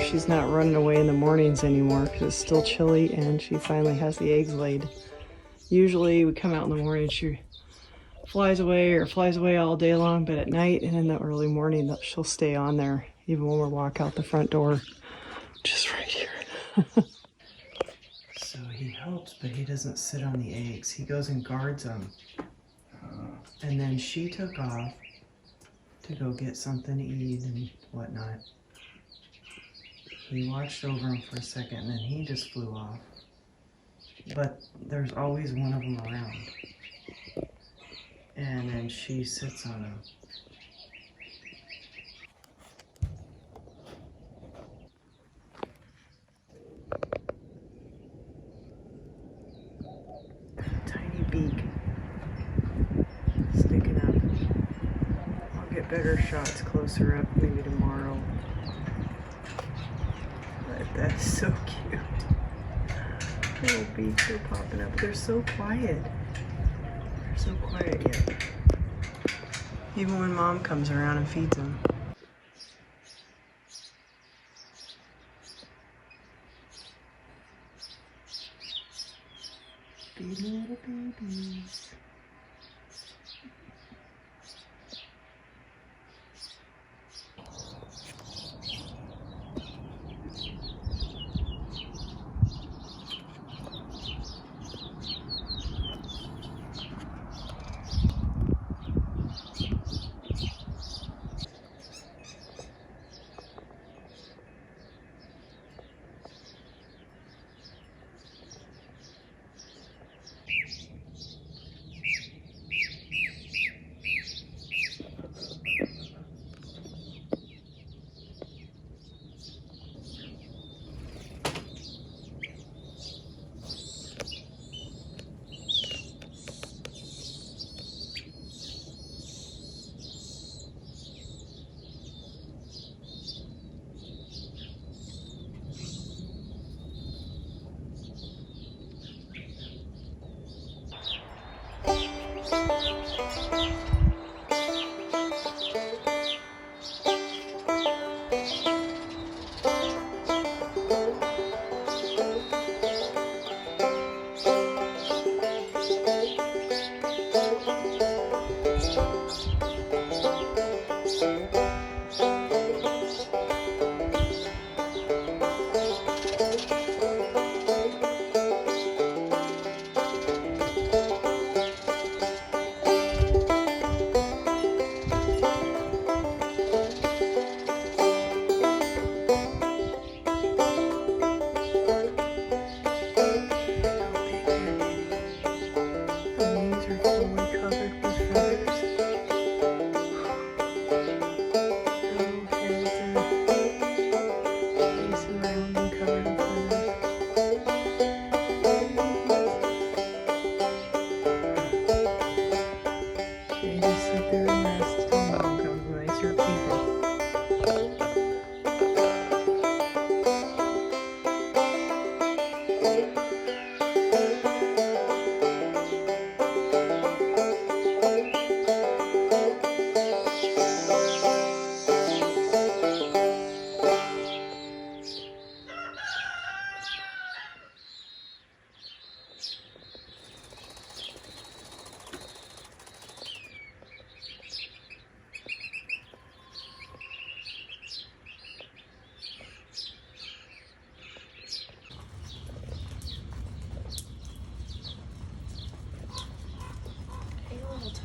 she's not running away in the mornings anymore because it's still chilly and she finally has the eggs laid. Usually we come out in the morning, she flies away all day long, but at night and in the early morning she'll stay on there even when we walk out the front door, which is right here. So he helps, but he doesn't sit on the eggs. He goes and guards them. And then she took off to go get something to eat and whatnot. He watched over him for a second and then he just flew off. But there's always one of them around. And then she sits on him. Tiny beak sticking up. I'll get better shots closer up maybe tomorrow. But that's so cute. Little beaks are popping up. They're so quiet. They're so quiet yet. Even when mom comes around and feeds them. Be little babies.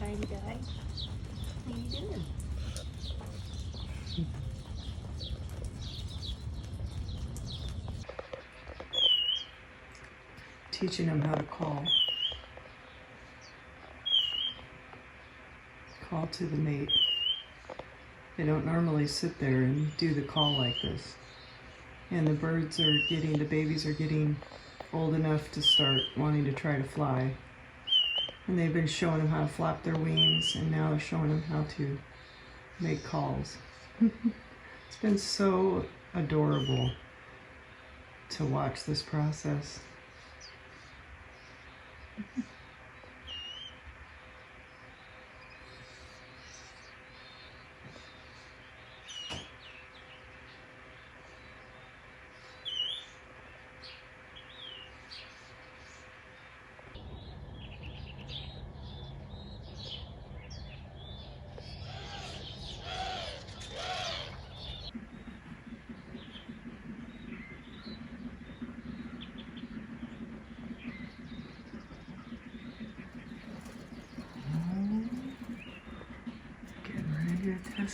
Tiny guy. How you doing? Teaching them how to call. Call to the mate. They don't normally sit there and do the call like this. And the babies are getting old enough to start wanting to try to fly. And they've been showing them how to flap their wings, and now they're showing them how to make calls. It's been so adorable to watch this process.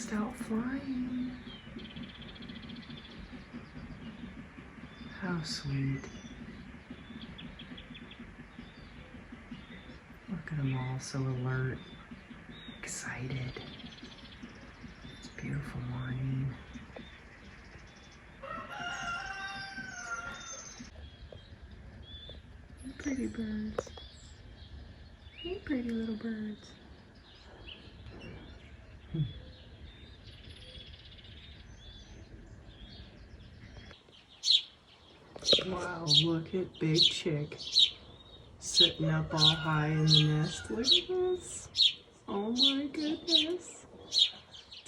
just out flying. How sweet. Look at them all so alert, excited. It's a beautiful morning. Hey, pretty birds. Hey, pretty little birds. Wow, look at Big Chick sitting up all high in the nest. Look at this. Oh my goodness.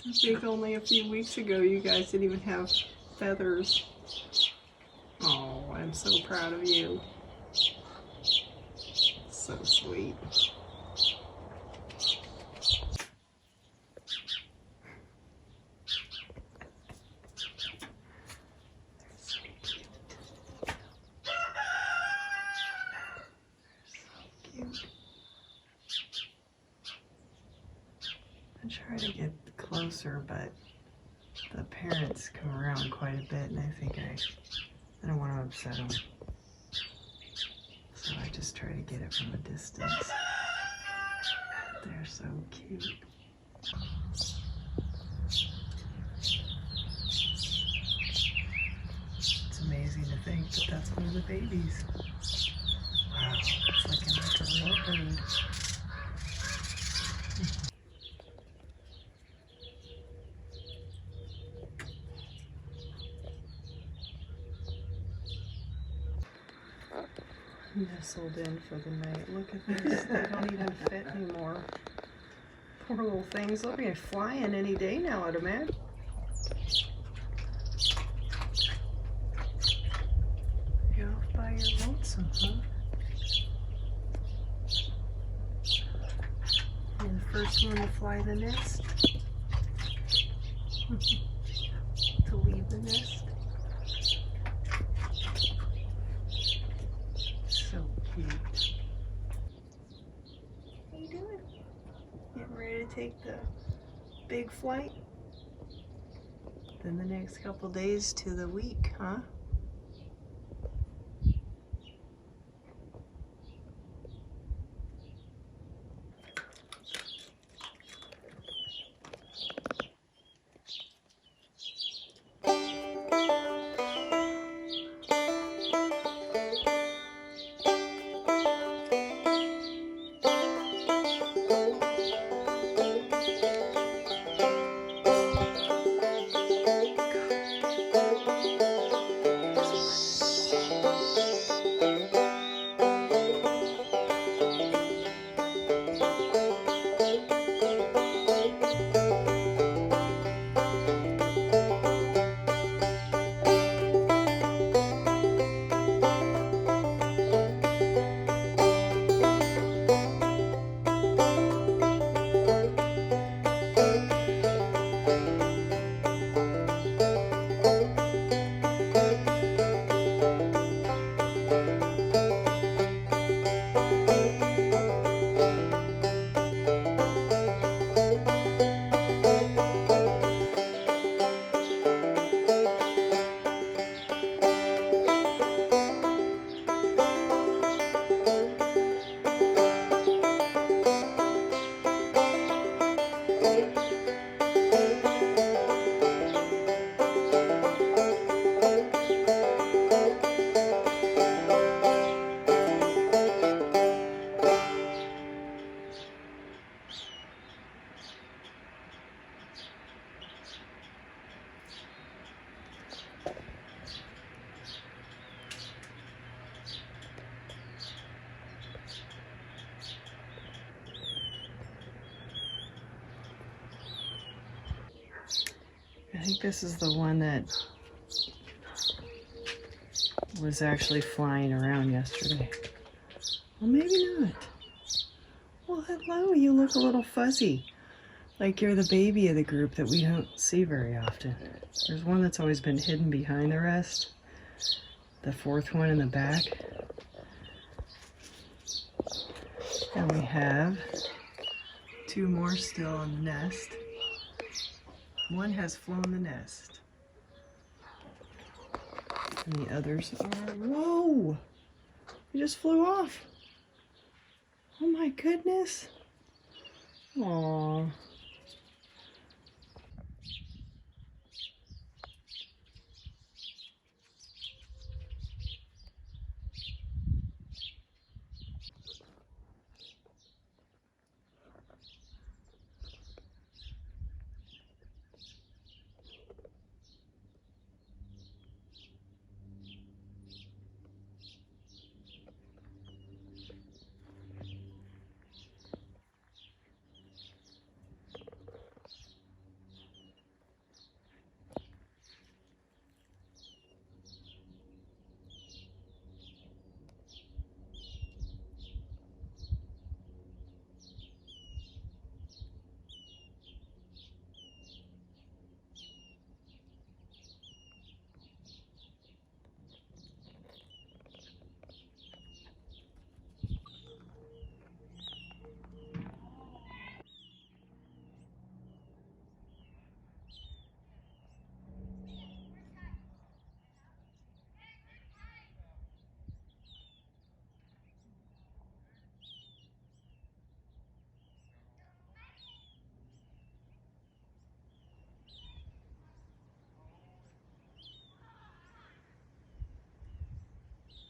I think only a few weeks ago you guys didn't even have feathers. Oh, I'm so proud of you. So sweet. I try to get closer, but the parents come around quite a bit, and I think I don't want to upset them. So I just try to get it from a distance. They're so cute. It's amazing to think that that's one of the babies. Wow, it's looking like a real bird. Nestled in for the night. Look at this. They don't even fit anymore. Poor little things. They'll be flying any day now, I'd imagine. You're off by your lonesome, huh? You're the first one to fly the nest. To leave the nest. So cute. How you doing? Getting ready to take the big flight? Then the next couple days to the week, huh? I think this is the one that was actually flying around yesterday. Well, maybe not. Well, hello, you look a little fuzzy. Like you're the baby of the group that we don't see very often. There's one that's always been hidden behind the rest. The fourth one in the back. And we have two more still in the nest. One has flown the nest. And the others are, whoa! He just flew off. Oh my goodness. Aww.